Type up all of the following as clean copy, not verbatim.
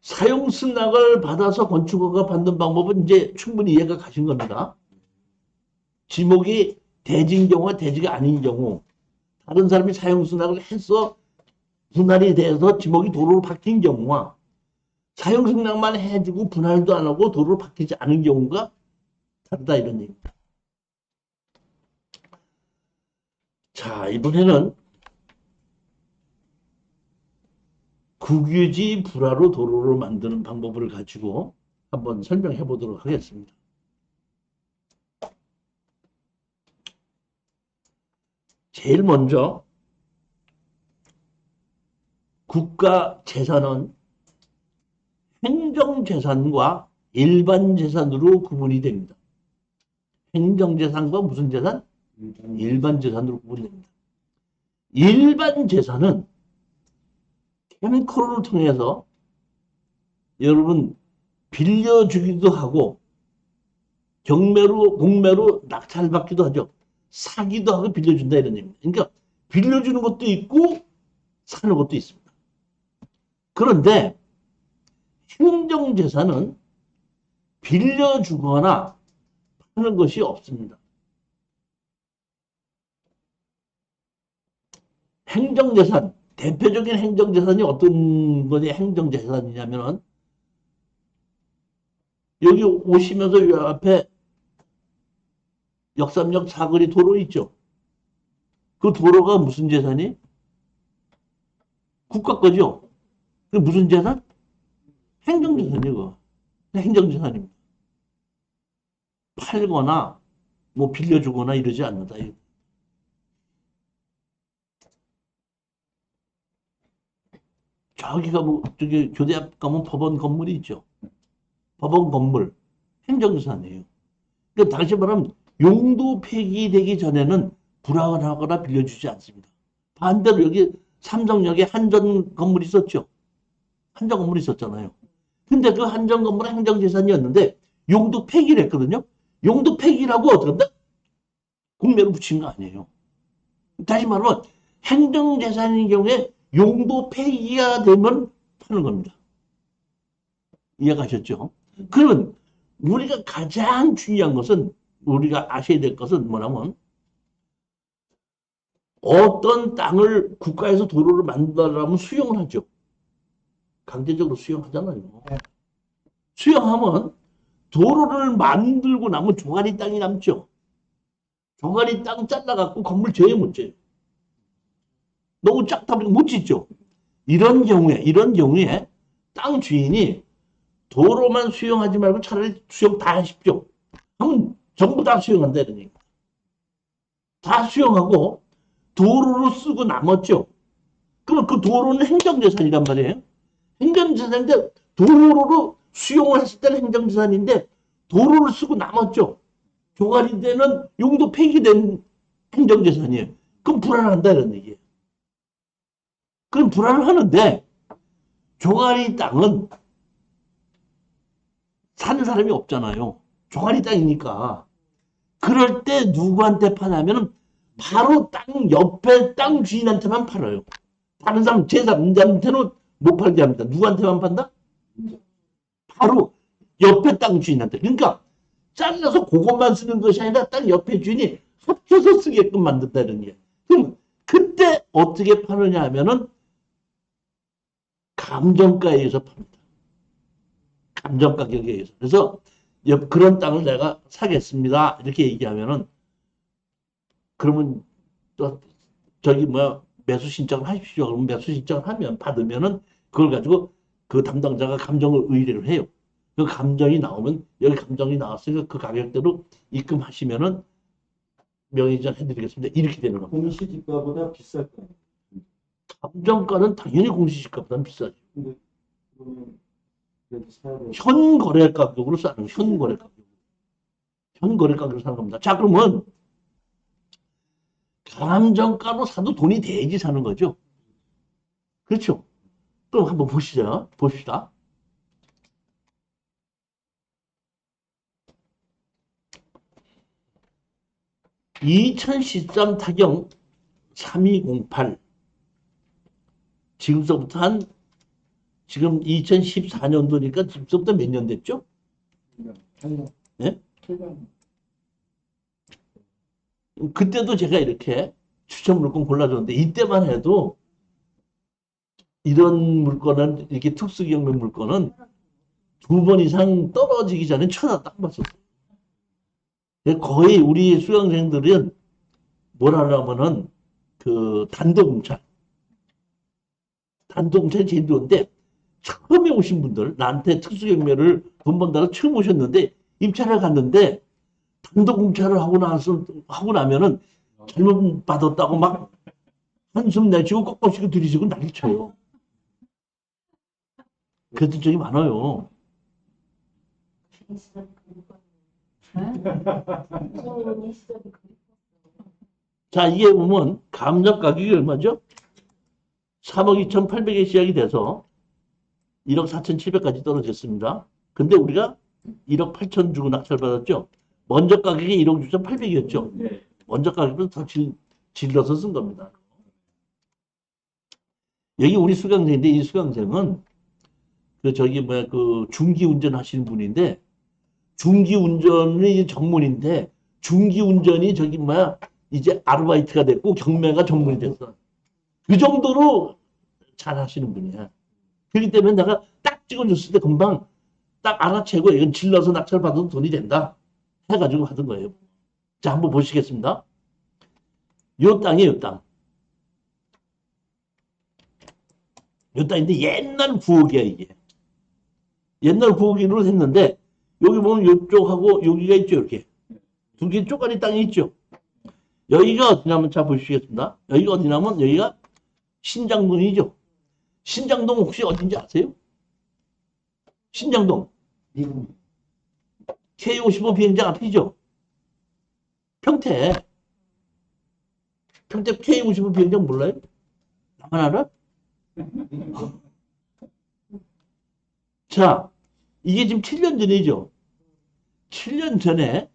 사용승낙을 받아서 건축허가 받는 방법은 이제 충분히 이해가 가신 겁니다. 지목이 대지인 경우와 대지가 아닌 경우, 다른 사람이 사용승낙을 해서 분할이 돼서 지목이 도로로 바뀐 경우와 사용승낙만 해주고 분할도 안 하고 도로로 바뀌지 않은 경우가 다르다 이런 얘기입니다. 자, 이번에는 국유지 불화로 도로를 만드는 방법을 가지고 한번 설명해 보도록 하겠습니다. 제일 먼저 국가 재산은 행정재산과 일반재산으로 구분이 됩니다. 행정재산과 무슨 재산? 일반재산으로 구분됩니다. 일반재산은 캠코를 통해서 여러분 빌려주기도 하고 경매로 공매로 낙찰받기도 하죠. 사기도 하고 빌려준다 이런 얘기입니다. 그러니까 빌려주는 것도 있고 사는 것도 있습니다. 그런데 행정재산은 빌려주거나 파는 것이 없습니다. 행정재산, 대표적인 행정재산이 어떤 것이 행정재산이냐면은 여기 오시면서 이 앞에 역삼역 사거리 도로 있죠. 그 도로가 무슨 재산이? 국가 거죠. 그 무슨 재산? 행정재산이고. 행정재산입니다. 팔거나 뭐 빌려주거나 이러지 않는다. 저기가 뭐 저기 교대 앞 가면 법원 건물이 있죠. 법원 건물 행정재산이에요. 그러니까 다시 말하면 용도 폐기되기 전에는 불안하거나 빌려주지 않습니다. 반대로 여기 삼성역에 한전 건물이 있었죠. 한전 건물이 있었잖아요. 근데 그 한전 건물은 행정재산이었는데 용도 폐기를 했거든요. 용도 폐기라고 어떻게 한다? 공매로 붙인 거 아니에요. 다시 말하면 행정재산인 경우에 용도 폐기가 되면 파는 겁니다. 이해가셨죠? 그러면 우리가 가장 중요한 것은 우리가 아셔야 될 것은 뭐냐면 어떤 땅을 국가에서 도로를 만들려면 수용을 하죠. 강제적으로 수용하잖아요. 수용하면 도로를 만들고 나면 종아리 땅이 남죠. 종아리 땅 잘라갖고 건물 지어야 못 지어요. 너무 작다 보니까 못 짓죠. 이런 경우에 땅 주인이 도로만 수용하지 말고 차라리 수용 다 하십시오. 그러면 전부 다 수용한다 이런 얘기. 다 수용하고 도로로 쓰고 남았죠. 그럼 그 도로는 행정재산이란 말이에요. 행정재산인데 도로로 수용을 했을 때는 행정재산인데 도로를 쓰고 남았죠. 조가리 되는 용도 폐기된 행정재산이에요. 그럼 불안한다 이런 얘기예요. 그럼 불안을 하는데 조가리 땅은 사는 사람이 없잖아요. 조가리 땅이니까. 그럴 때 누구한테 파냐면 바로 땅 옆에 땅 주인한테만 팔아요. 다른 사람 제3자한테는 못 팔게 합니다. 누구한테만 판다? 바로 옆에 땅 주인한테. 그러니까 잘라서 그것만 쓰는 것이 아니라 땅 옆에 주인이 합쳐서 쓰게끔 만든다는 게. 그럼 그때 어떻게 파느냐 하면은 감정가에 의해서 팝니다. 감정 가격에 의해서. 그래서 그런 땅을 내가 사겠습니다. 이렇게 얘기하면은 그러면 또 저기 뭐야 매수 신청을 하십시오. 그러면 매수 신청을 하면 받으면은 그걸 가지고 그 담당자가 감정을 의뢰를 해요. 그 감정이 나오면 여기 감정이 나왔으니까 그 가격대로 입금하시면은 명의전 해드리겠습니다. 이렇게 되는 겁니다. 공시지가보다 비쌀 거예요. 감정가는 당연히 공시지가보다 비싸죠. 근데 그러면 여기 사야 돼. 현거래 가격으로 사는 거예요. 현거래 가격. 현거래 가격으로 사는 겁니다. 자, 그러면 감정가로 사도 돈이 돼야지 사는 거죠. 그렇죠? 그럼 한번 보시죠. 봅시다. (2013) 타경 3208 지금서부터 한 지금 2014년도니까 지금부터 몇 년 됐죠? 8년. 예? 8년. 그때도 제가 이렇게 추천 물건 골라줬는데 이때만 해도 이런 물건은 이렇게 특수 경매 물건은 2번 이상 떨어지기 전에 쳐다 딱 봤었어요. 거의 우리 수강생들은 뭘 하려면은 그 단독공찰이 제일 좋은데 처음에 오신 분들 나한테 특수 경매를 돈 번다고 처음 오셨는데 입찰을 갔는데 단독공찰을 하고 나면은 잘못 받았다고 막 한숨 내쉬고 꺾어치고 들이쉬고 난리 쳐요. 그랬던 적이 많아요. 자, 이게 보면 감정 가격이 얼마죠? 3억 2,800에 시작이 돼서 1억 4,700까지 떨어졌습니다. 근데 우리가 1억 8천 주고 낙찰받았죠? 먼저 가격이 1억 6,800이었죠? 네. 먼저 가격은 더 질러서 쓴 겁니다. 여기 우리 수강생인데 이 수강생은 그 중기운전 하시는 분인데 중기운전이 전문인데 중기운전이 이제 아르바이트가 됐고 경매가 전문이 됐어. 그 정도로 잘 하시는 분이야. 그렇기 때문에 내가 딱 찍어줬을 때 금방 딱 알아채고 이건 질러서 낙찰 받아도 돈이 된다 해가지고 하던 거예요. 자, 한번 보시겠습니다. 요 땅이에요, 요 땅. 요 땅인데 옛날 부엌이야, 이게. 옛날 부엌으로 했는데 여기 보면 요쪽하고 여기가 있죠, 이렇게. 두 개 쪼가리 땅이 있죠. 여기가 어디냐면 자 보시겠습니다. 여기가 어디냐면 여기가 신장동이죠. 신장동 혹시 어딘지 아세요? 신장동. 미국. K55 비행장 앞이죠. 평택 K55 비행장 몰라요? 나만 알아? 자, 이게 지금 7년 전이죠. 7년 전에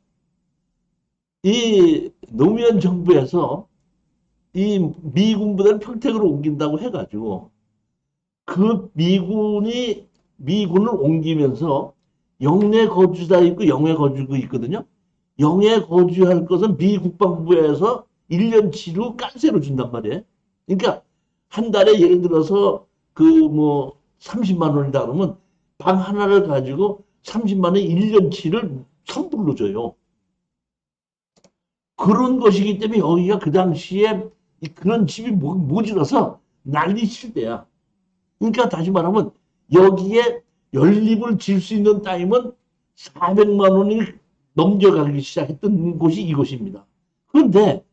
이 노무현 정부에서 이 미군부대를 평택으로 옮긴다고 해가지고 그 미군을 옮기면서 영내 거주자 있고 영외 거주구 있거든요. 영외 거주할 것은 미 국방부에서 1년치로 깐세로 준단 말이에요. 그러니까 한 달에 예를 들어서 30만 원이다 그러면 방 하나를 가지고 30만 원 1년치를 선불로 줘요. 그런 것이기 때문에 여기가 그 당시에 그런 집이 모질어서 난리 칠 때야. 그러니까 다시 말하면 여기에 연립을 질 수 있는 땅이면 400만 원이 넘겨가기 시작했던 곳이 이곳입니다. 그런데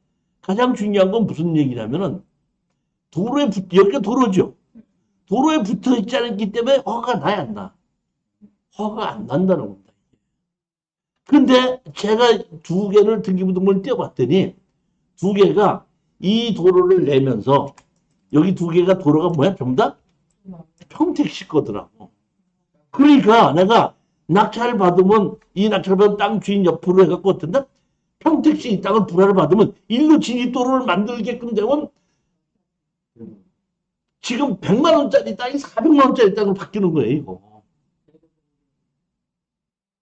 가장 중요한 건 무슨 얘기냐면은 여기가 도로죠. 도로에 붙어 있지 않기 때문에 허가가 나야 안 나. 허가가 안 난다는 겁니다. 근데 제가 2개를 등기부등본을 떼어봤더니 2개가 이 도로를 내면서 여기 2개가 도로가 뭐야? 전부 다 평택시 거더라고. 그러니까 내가 낙찰 받으면 이 낙찰 받은 땅 주인 옆으로 해갖고 어떤다? 평택시 이 땅을 불화를 받으면 일로 진입도로를 만들게끔 되면 지금 100만 원짜리 땅이 400만 원짜리 땅으로 바뀌는 거예요, 이거.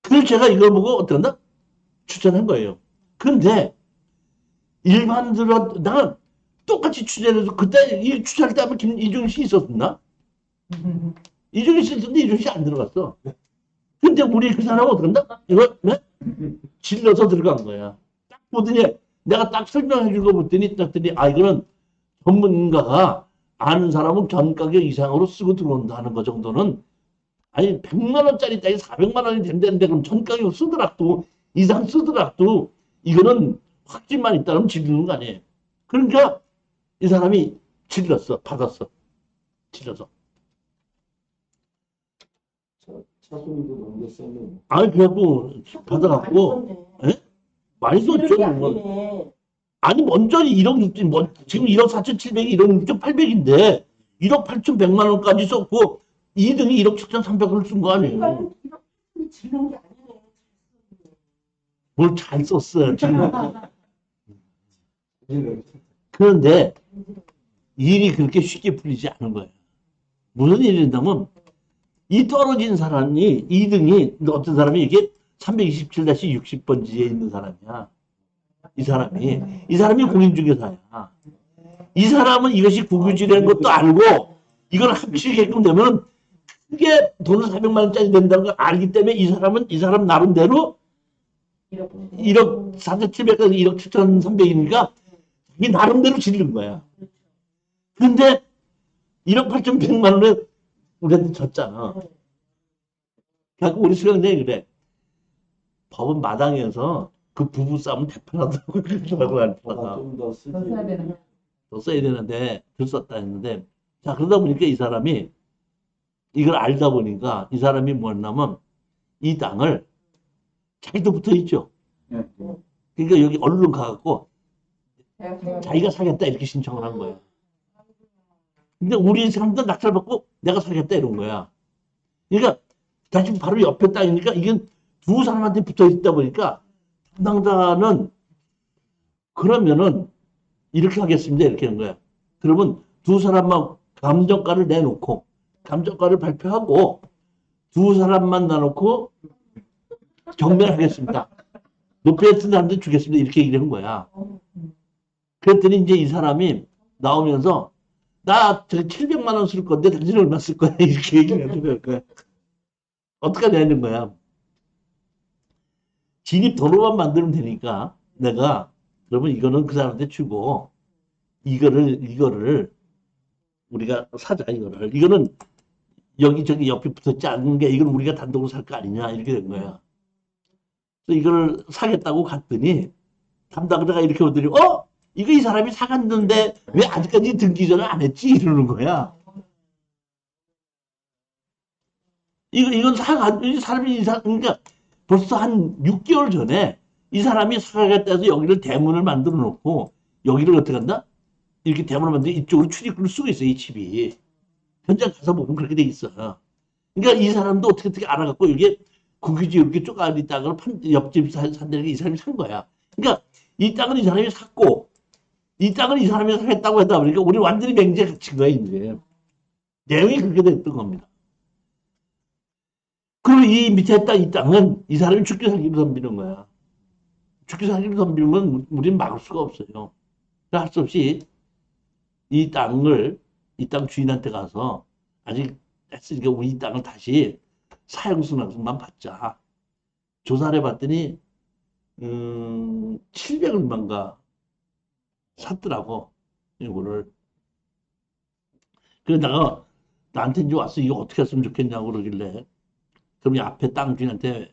그래서 제가 이걸 보고 어떤다? 추천한 거예요. 그런데 일반적으로 나는 똑같이 추천해서 그때 이 추천할 때 아마 이종희 씨 있었나? 이종희 씨 있었는데 이종희 씨 안 들어갔어. 근데 우리 그 사람은 어떡한다? 이걸 네? 질러서 들어간 거야. 딱 보더니 내가 딱 설명해 준 거 보더니 이거는 전문가가 아는 사람은 전가격 이상으로 쓰고 들어온다는 거 정도는 아니 100만 원짜리 땅이 400만 원이 된다는데 그럼 전가격 쓰더라도 이상 쓰더라도 이거는 확진만 있다면 질르는 거 아니에요. 그러니까 이 사람이 질렀어. 받았어. 질러서. 차순위도 넘겼었는데. 아니 그래갖고 받아갖고 예? 많이 썼죠. 아니 먼저 1억 6천 지금 1억 4,700이 1억 6,800인데 1억 8,100만 원까지 썼고 2등이 1억 7,300원을 쓴 거 아니에요. 지는 게 아니네. 뭘 잘 썼어요. 지금. 이제 그런데 일이 그렇게 쉽게 풀리지 않은 거예요. 무슨 일이 된다면 이 떨어진 사람이 2등이 어떤 사람이 이게 327-60번지에 있는 사람이야. 이 사람이 공인중개사야. 이 사람은 이것이 국유지라는 것도 알고 이걸 합치게끔 되면 크게 돈을 400만 원짜리 된다는 걸 알기 때문에 이 사람 나름대로 1억 4,700에서 1억 7,300이니까 이 나름대로 지른 거야. 근데 1억 8,100만 원에 우리한테 졌잖아. 그래서 우리 수령장이 그래. 법원 마당에서 그 부부싸움 대판하더라고. 그러더라고, 나한테. 좀더 쓰지. 더 써야 되는 거. 더 써야 되는데, 덜 썼다 했는데. 자, 그러다 보니까 이 사람이, 이걸 알다 보니까 이 사람이 뭐였냐면, 이 땅을 자기도 붙어 있죠. 네. 그러니까 여기 얼른 가갖고, 제가 자기가 사겠다 이렇게 신청을 한 거야. 근데 우리 사람도 낙찰받고 내가 사겠다 이런 거야. 그러니까 다시 바로 옆에 땅이니까 이게 두 사람한테 붙어 있다 보니까 담당자는 그러면은 이렇게 하겠습니다 이렇게 하는 거야. 그러면 두 사람만 감정가를 내놓고 감정가를 발표하고 두 사람만 놔놓고 경매하겠습니다. 높이 했던 사람들 주겠습니다 이렇게 얘기를 한 거야. 그랬더니 이제 이 사람이 나오면서 나 저기 700만 원 쓸 건데 당신 얼마 쓸 거야 이렇게 얘기를 해주는 거야. 어떡하냐 하는 거야. 진입 도로만 만들면 되니까 내가 그러면 이거는 그 사람한테 주고 이거를 우리가 사자 이거는 여기저기 옆에 붙었지 않은 게 이건 우리가 단독으로 살 거 아니냐 이렇게 된 거야. 그래서 이걸 사겠다고 갔더니 담당자가 이렇게 오더니 이거 이 사람이 사갔는데 왜 아직까지 등기전을 안 했지 이러는 거야. 이건 이 사람이 그러니까 벌써 한 6개월 전에 이 사람이 사가겠다 해서 여기를 대문을 만들어 놓고 여기를 어떻게 한다? 이렇게 대문을 만들어 이쪽으로 출입구를 쓰고 있어, 이 집이. 현장 가서 보면 그렇게 돼 있어. 그러니까 이 사람도 어떻게 알아갖고 이게 국유지 이렇게 쪼가리 땅을 옆집 산다는 이 사람이 산 거야. 그러니까 이 땅은 이 사람이 샀고 이 땅을 이 사람이 사겠다고 했다 보니까 우리 완전히 맹지에 갇힌 거야, 이제. 내용이 그렇게 됐던 겁니다. 그리고 이 밑에 이 땅은 이 사람이 죽기 살기로 덤비는 거야. 죽기 살기로 덤비면 우리는 막을 수가 없어요. 할 수 없이 이 땅 주인한테 가서 아직 했으니까 우리 이 땅을 다시 사용승낙서만 받자. 조사를 해봤더니 700얼마인가 샀더라고 이거를. 그래서 내가 나한테 이제 와서 이거 어떻게 했으면 좋겠냐고 그러길래 그럼 이 앞에 땅 주인한테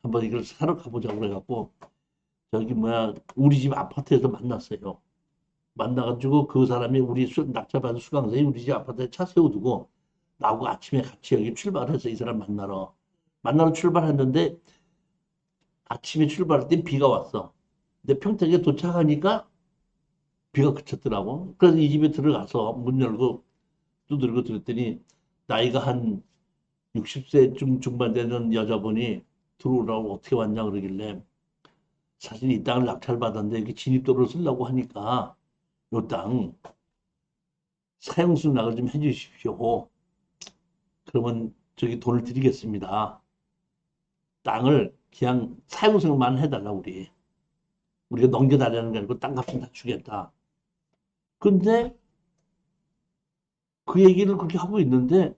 한번 이걸 사러 가보자고 그래갖고 저기 우리 집 아파트에서 만났어요. 만나가지고 그 사람이 우리 낙찰받은 수강생이 우리 집 아파트에 차 세워두고 나하고 아침에 같이 여기 출발해서 이 사람 만나러 출발했는데 아침에 출발할 때 비가 왔어. 근데 평택에 도착하니까 비가 그쳤더라고. 그래서 이 집에 들어가서 문 열고 두드리고 들었더니 나이가 한 60세 중반 되는 여자분이 들어오라고 어떻게 왔냐 그러길래 사실 이 땅을 낙찰받았는데 이렇게 진입도로를 쓰려고 하니까 이 땅 사용승낙을 좀 해주십시오. 그러면 저기 돈을 드리겠습니다. 땅을 그냥 사용승낙만 해달라 우리가 넘겨달라는 게 아니고 땅값은 다 주겠다. 근데 그 얘기를 그렇게 하고 있는데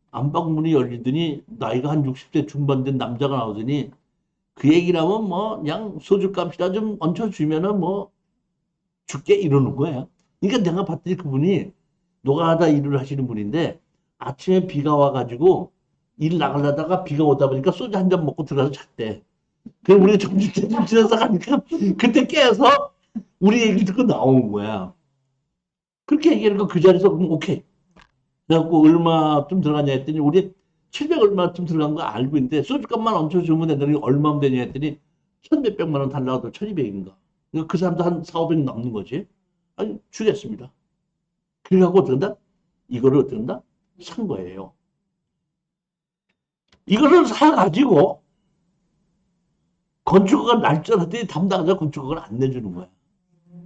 안방문이 열리더니 나이가 한 60대 중반 된 남자가 나오더니 그 얘기를 하면 그냥 소주값이라 좀 얹혀주면은 줄게 이러는 거야. 그러니까 내가 봤더니 그분이 노가다 일을 하시는 분인데 아침에 비가 와가지고 일 나가려다가 비가 오다 보니까 소주 한 잔 먹고 들어가서 잤대. 그럼 우리가 점심때 지나서 가니까 그때 깨서 우리 얘기를 듣고 나온 거야. 그렇게 얘기하니까 그 자리에서 그럼 오케이. 그래갖고 얼마쯤 들어가냐 했더니 우리 700 얼마쯤 들어간 거 알고 있는데 소주값만 얹혀주면 된다니 얼마면 되냐 했더니 1,몇백만 원 달라고 하더라도 1,200인가. 그러니까 그 사람도 한 4,500 넘는 거지. 아니 주겠습니다. 그래갖고 어떡한다? 이거를 어떡한다? 산 거예요. 이거를 사가지고 건축허가 날짜라더니 담당자 건축허가를 안 내주는 거야.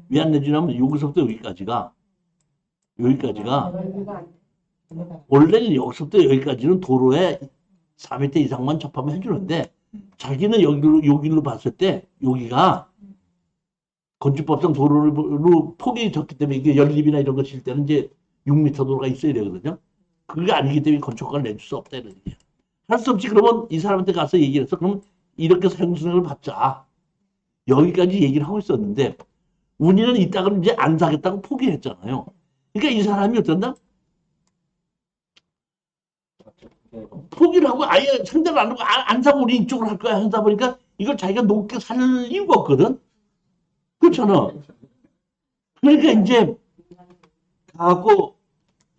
왜 안 내주냐면 여기서부터 여기까지가 여기가 안 돼. 원래는 여기서부터 여기까지는 도로에 4m 이상만 접하면 해주는데 자기는 여기로 봤을 때 여기가 건축법상 도로로 폭이 적기 때문에 이게 연립이나 이런 거 칠 때는 이제 6m 도로가 있어야 되거든요. 그게 아니기 때문에 건축허가를 내줄 수 없다 이런 얘기야. 할 수 없이 그러면 이 사람한테 가서 얘기를 해서 그럼 이렇게 사용승인을 받자. 여기까지 얘기를 하고 있었는데 운이는 이 땅을 이제 안 사겠다고 포기했잖아요. 그러니까 이 사람이 어떤다? 포기를 하고 아예 상대를 안 하고 안 사고 우리 이쪽으로 할 거야 하다 보니까 이걸 자기가 높게 살 이유가 없거든. 그렇잖아. 그러니까 이제 가고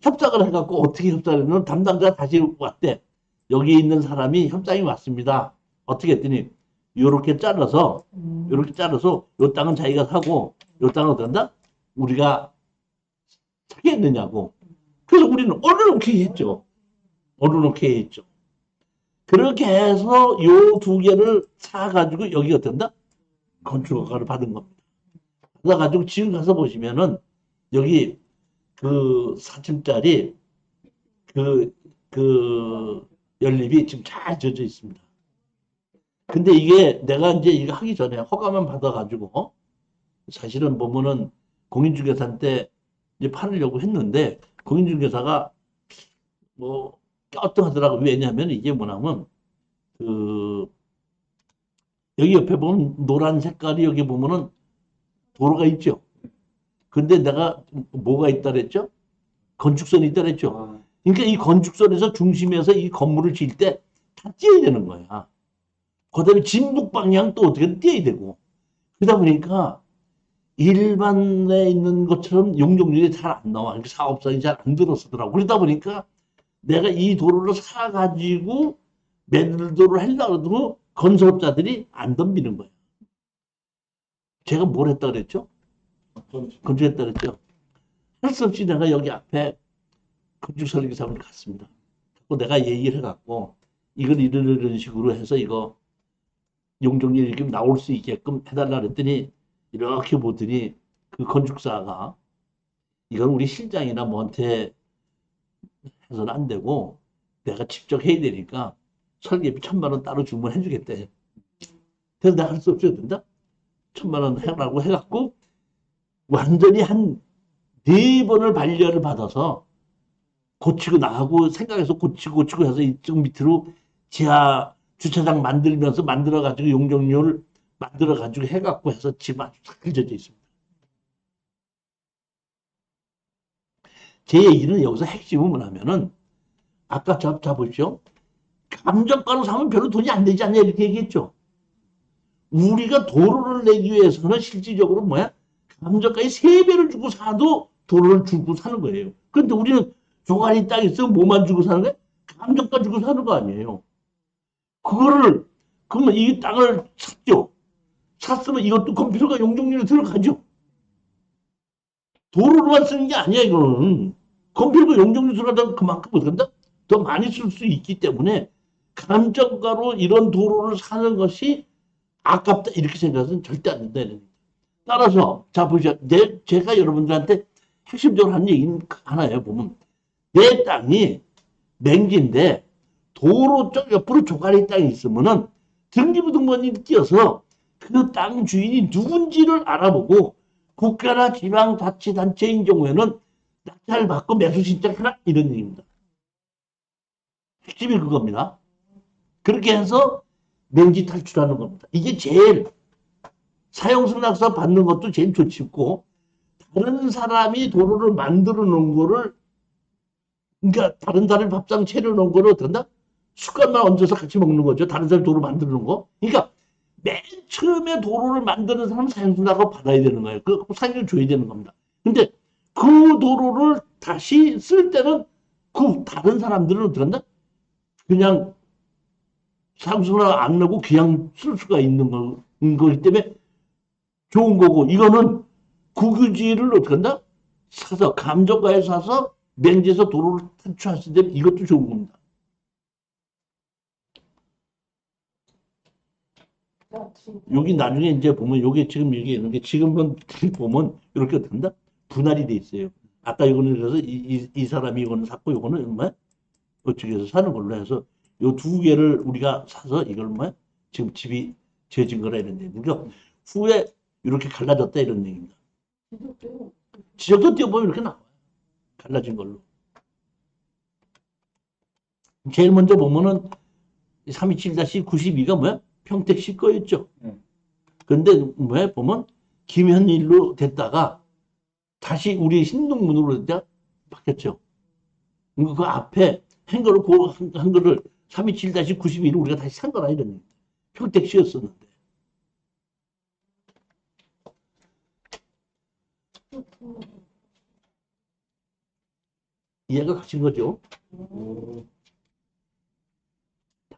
협상을 해갖고 어떻게 협상을 했냐면 담당자가 다시 왔대. 여기 있는 사람이 협상이 왔습니다. 어떻게 했더니 요렇게 잘라서 요 땅은 자기가 사고 요 땅은 어떤다? 우리가 사겠느냐고. 그래서 우리는 어느놓게 했죠. 어느놓게 했죠. 그렇게 해서 요 두 개를 사가지고 여기 어떤다? 건축허가를 받은 겁니다. 받아가지고 지금 가서 보시면은 여기 그 4층짜리 그 연립이 지금 잘 젖어 있습니다. 근데 이게 내가 이제 이거 하기 전에 허가만 받아가지고 사실은 보면은 공인중개사한테 이제 팔으려고 했는데 공인중개사가 뭐 껴뚱하더라고. 왜냐하면 이게 뭐냐면 그 여기 옆에 보면 노란 색깔이 여기 보면은 도로가 있죠. 근데 내가 뭐가 있다 그랬죠? 건축선이 있다 그랬죠. 그러니까 이 건축선에서 중심에서 이 건물을 지을 때 다 띄어야 되는 거야. 그다음에 진북 방향 또 어떻게든 띄어야 되고. 그러다 보니까 일반에 있는 것처럼 용적률이 잘 안 나와. 그러니까 사업성이 잘 안 들어서더라고. 그러다 보니까 내가 이 도로를 사가지고 매들도를 하려고 해도 건설업자들이 안 덤비는 거예요. 제가 뭘 했다 그랬죠? 건축했다 그랬죠? 할 수 없이 내가 여기 앞에 건축설계사분을 갔습니다. 내가 얘기를 해갖고 이걸 이런 식으로 해서 이거 용적률이 이렇게 나올 수 있게끔 해달라 그랬더니 이렇게 보더니 그 건축사가 이건 우리 실장이나 뭐한테 해서는 안 되고 내가 직접 해야 되니까 설계비 1,000만 원 따로 주문해 주겠대. 그래서 내가 할 수 없이 된다. 1,000만 원 해라고 해갖고 완전히 한 4번을 반려를 받아서 고치고 나하고 생각해서 고치고 해서 이쪽 밑으로 지하 주차장 만들어가지고 용적률 만들어가지고 해갖고 해서 지금 아주 잘 젖어 있습니다. 제 얘기는 여기서 핵심은 뭐냐면은 아까 보십시오. 감정가로 사면 별로 돈이 안 되지 않냐 이렇게 얘기했죠. 우리가 도로를 내기 위해서는 실질적으로 뭐야? 감정가의 3배를 주고 사도 도로를 주고 사는 거예요. 그런데 우리는 종아리 땅 있으면 뭐만 주고 사는 거야? 감정가 주고 사는 거 아니에요. 그러면 이 땅을 샀죠. 샀으면 이것도 컴퓨터가 용적률에 들어가죠. 도로로만 쓰는 게 아니야, 이거는. 컴퓨터가 용적률 들어가다 그만큼 어떡한다? 더 많이 쓸 수 있기 때문에 감정가로 이런 도로를 사는 것이 아깝다 이렇게 생각해서는 절대 안 된다. 따라서 자 보시죠. 제가 여러분들한테 핵심적으로 하는 얘기는 하나예요. 보면 내 땅이 맹지인데 도로 쪽 옆으로 조가리 땅이 있으면은 등기부등본이 띄어서 그 땅 주인이 누군지를 알아보고 국가나 지방자치단체인 경우에는 낙찰 받고 매수 신청해라 이런 얘기입니다. 핵심이 그겁니다. 그렇게 해서 맹지 탈출하는 겁니다. 이게 제일 사용승 낙서 받는 것도 제일 좋고 다른 사람이 도로를 만들어 놓은 거를 그러니까 다른 사람이 밥상 차려 놓은 거를 어떤다? 숟갈만 얹어서 같이 먹는 거죠. 다른 사람이 도로 만들어 놓은 거. 그러니까 맨 처음에 도로를 만드는 사람은 사용승 낙서 받아야 되는 거예요. 그 사용을 줘야 되는 겁니다. 근데 그 도로를 다시 쓸 때는 그 다른 사람들은 어떤다? 그냥 사용승 낙서 안 내고 그냥 쓸 수가 있는 거기 때문에 좋은 거고 이거는 국유지를 어떻게 한다? 사서 감정가에 사서 맹지에서 도로를 탈출했을 때 이것도 좋은 겁니다. 여기 나중에 이제 보면 요게 지금 이게 있는 게 지금은 보면 이렇게 된다? 분할이 돼 있어요. 아까 이거는 그래서 이 사람이 이거는 샀고 이거는 뭐 어떻게 해서 사는 걸로 해서 요 두 개를 우리가 사서 이걸 뭐 지금 집이 지어진 거라 이런 얘기. 그러니까 후에 이렇게 갈라졌다 이런 얘기입니다. 지적돼요. 지적도 띄워보면 이렇게 나와요. 갈라진 걸로. 제일 먼저 보면은 327-92가 뭐야? 평택시 거였죠. 그런데 왜 보면 김현일로 됐다가 다시 우리 신동문으로 됐다 바뀌었죠. 그 앞에 한글을 한글을 327-92를 우리가 다시 산 거라 이런 얘기. 평택시였었는데. 이해가 가신 거죠?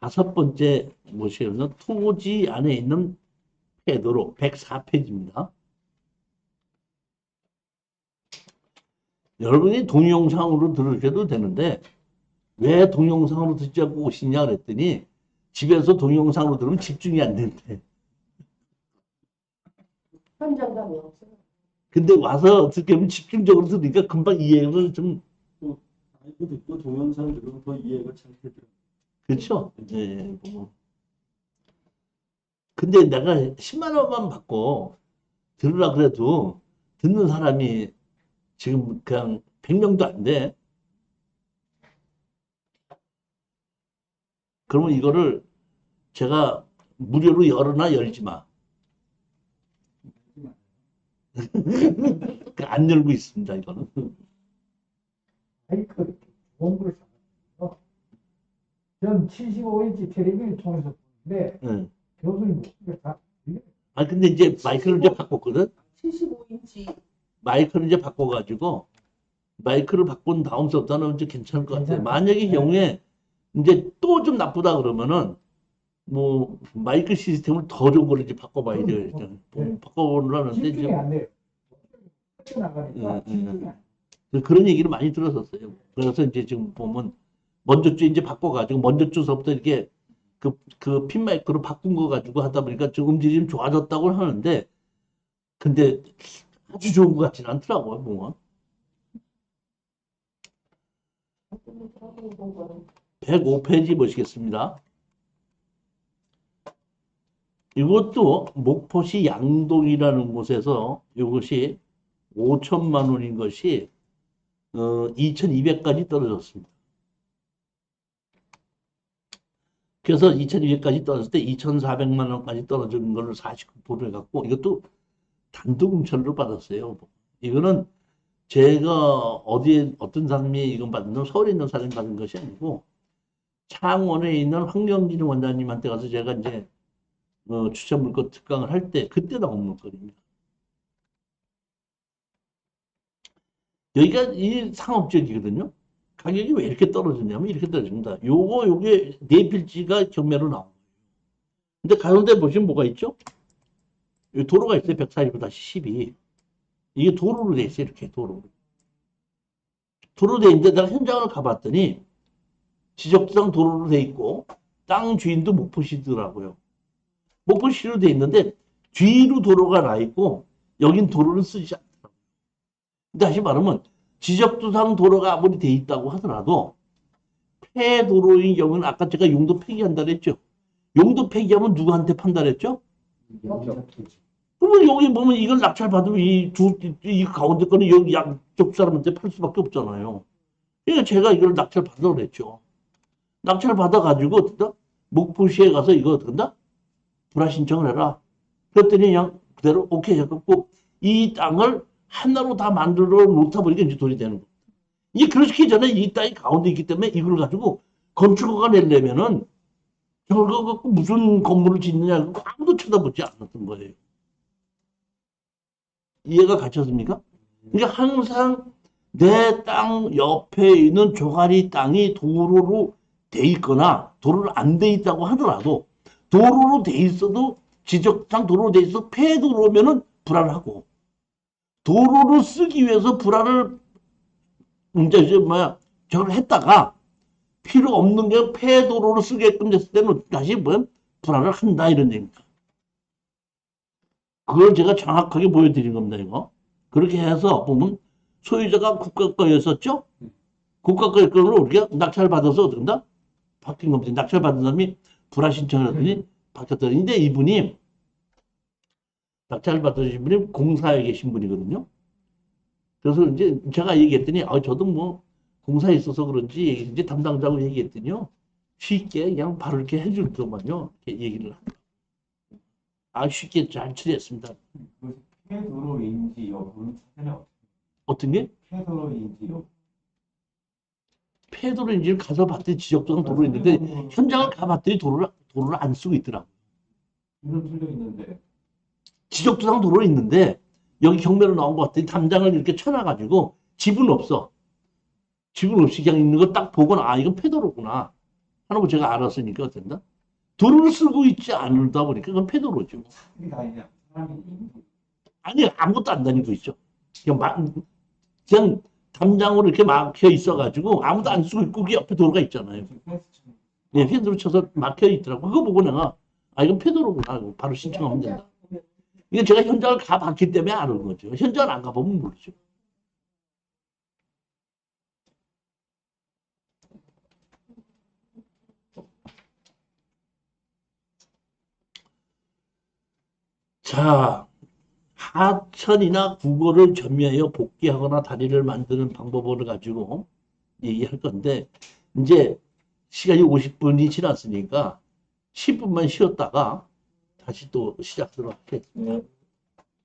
다섯 번째 뭐시냐면 토지 안에 있는 폐도로 104페이지입니다. 여러분이 동영상으로 들으셔도 되는데 왜 동영상으로 듣지 않고 오시냐 그랬더니 집에서 동영상으로 들으면 집중이 안 된대. 현장감이 없어요. 근데 와서 어떻게 보면 집중적으로 들으니까 금방 이해를 좀 이거 듣고 동영상 들으면 더 이해가 잘 되죠. 그렇죠? 예. 뭐. 근데 내가 10만 원만 받고 들으라 그래도 듣는 사람이 지금 그냥 100명도 안 돼. 그러면 이거를 제가 무료로 열어나 열지 마. 안 열고 있습니다, 이거는. 마이크 좋은 걸 사가지고 전 75인치 텔레비전 통해서 보는데 예. 교수님 목소리가 다 들려요. 아, 근데 이제 마이크를 이제 바꿨거든? 75인치. 마이크를 이제 바꿔가지고, 마이크를 바꾼 다음부터는 이제 괜찮을 것 같아요. 괜찮아요. 만약에 네. 경우에 이제 또 좀 나쁘다 그러면은, 뭐, 마이크 시스템을 더 좋은 걸로 이제 바꿔봐야 돼요. 일단. 네. 바꿔보려는데, 집중이 이제 안 돼요. 나가니까 음, 집중이 안 돼요. 그런 얘기를 많이 들었었어요. 그래서 이제 지금 보면, 먼저 주 이제 바꿔가지고, 먼저 주서부터 이렇게 그 핀 마이크로 바꾼 거 가지고 하다 보니까 좀 음질이 좀 좋아졌다고 하는데, 근데 아주 좋은 것 같지는 않더라고요, 보면. 105페이지 보시겠습니다. 이것도 목포시 양동이라는 곳에서 이것이 5천만 원인 것이 2,200까지 떨어졌습니다. 그래서 2,200까지 떨어졌을 때 2,400만 원까지 떨어진 걸로 49%를 해갖고 이것도 단독 응찰로 받았어요. 이거는 제가 어디에 어떤 사람이 이건 받는 서울에 있는 사람이 받은 것이 아니고 창원에 있는 황영진 원장님한테 가서 제가 이제 추천 물건 특강을 할 때 그때 나온 물건입니다. 여기가 이 상업지역이거든요. 가격이 왜 이렇게 떨어졌냐면 이렇게 떨어집니다. 요게 네 필지가 경매로 나온 거예요. 근데 가운데 보시면 뭐가 있죠? 이 도로가 있어요. 145-12. 이게 도로로 돼 있어요. 이렇게 도로로. 도로로 돼 있는데 내가 현장을 가봤더니 지적상 도로로 돼 있고 땅 주인도 목포시더라고요. 목포시로 돼 있는데 뒤로 도로가 나 있고 여긴 도로를 쓰지 않더라고요. 다시 말하면 지적도상 도로가 아무리 돼 있다고 하더라도 폐도로인 경우는 아까 제가 용도 폐기한다 그랬죠. 용도 폐기하면 누구한테 판단했죠? 그러면 여기 보면 이걸 낙찰 받으면 이 가운데 거는 여기 양쪽 사람한테 팔 수밖에 없잖아요. 그러니까 제가 이걸 낙찰 받으라고 그랬죠. 낙찰 받아가지고 어떻게 목포시에 가서 이거 어떻게 한다? 불화 신청을 해라. 그랬더니 그냥 그대로 오케이 해갖고 이 땅을 하나로 다 만들어 놓다 보니까 이제 돈이 되는 거예요. 이게 그렇기 전에 이 땅이 가운데 있기 때문에 이걸 가지고 건축허가 내려면은 저거 갖고 무슨 건물을 짓느냐 아무도 쳐다보지 않았던 거예요. 이해가 가셨습니까? 그러니까 항상 내 땅 옆에 있는 조가리 땅이 도로로 돼 있거나 도로로 안 돼 있다고 하더라도 도로로 돼 있어도 지적상 도로로 돼 있어 폐도로면은 불안하고 도로를 쓰기 위해서 불안을 이제 저걸 했다가 필요 없는 게 폐도로로 쓰게끔 됐을 때는 다시 불안을 한다 이런 얘기입니다. 그걸 제가 정확하게 보여드린 겁니다. 이거 그렇게 해서 보면 소유자가 국가 거였었죠? 국가 거였거를 우리가 낙찰을 받아서 어떤가? 바뀐 겁니다. 낙찰 받은 사람이 불화 신청을 하더니 바뀌었더니, 근데 이분이 낙찰을 받으신 분이 공사에 계신 분이거든요. 그래서 이제 제가 얘기했더니, 저도 뭐 공사에 있어서 그런지 이제 담당자하고 얘기했더니요. 쉽게 그냥 바로 이렇게 해주더만요. 이렇게 얘기를 하고. 쉽게 잘 처리했습니다. 그 폐도로인지 여부는 찾아내 어떤 게? 폐도로인지 여부. 폐도로인지를 가서 봤더니 지적도상 도로 있는데, 현장을 가봤더니 도로를 안 쓰고 있더라고요. 이름 틀려 있는데 지적도상 도로 있는데, 여기 경매로 나온 것 같더니 담장을 이렇게 쳐놔가지고, 집은 없어. 집은 없이 그냥 있는 거 딱 보고는, 이건 폐도로구나 하는 거 제가 알았으니까 어땠나? 도로를 쓰고 있지 않다 보니까 그건 폐도로죠. 그게 아니냐 사람이 인구 아니, 아무것도 안 다니고 있죠. 그냥 담장으로 이렇게 막혀 있어가지고 아무도 안 쓰고 있고 그 옆에 도로가 있잖아요. 펜스처럼 네, 펜스로 쳐서 막혀 있더라고. 그거 보고 내가 이건 폐도로구나 하고 바로 신청하면 된다. 이건 제가 현장을 가봤기 때문에 아는 거죠. 현장을 안 가보면 모르죠. 자, 하천이나 국어를 점유하여 복귀하거나 다리를 만드는 방법을 가지고 얘기할 건데, 이제 시간이 50분이 지났으니까 10분만 쉬었다가 다시 또 시작하도록 하겠습니다.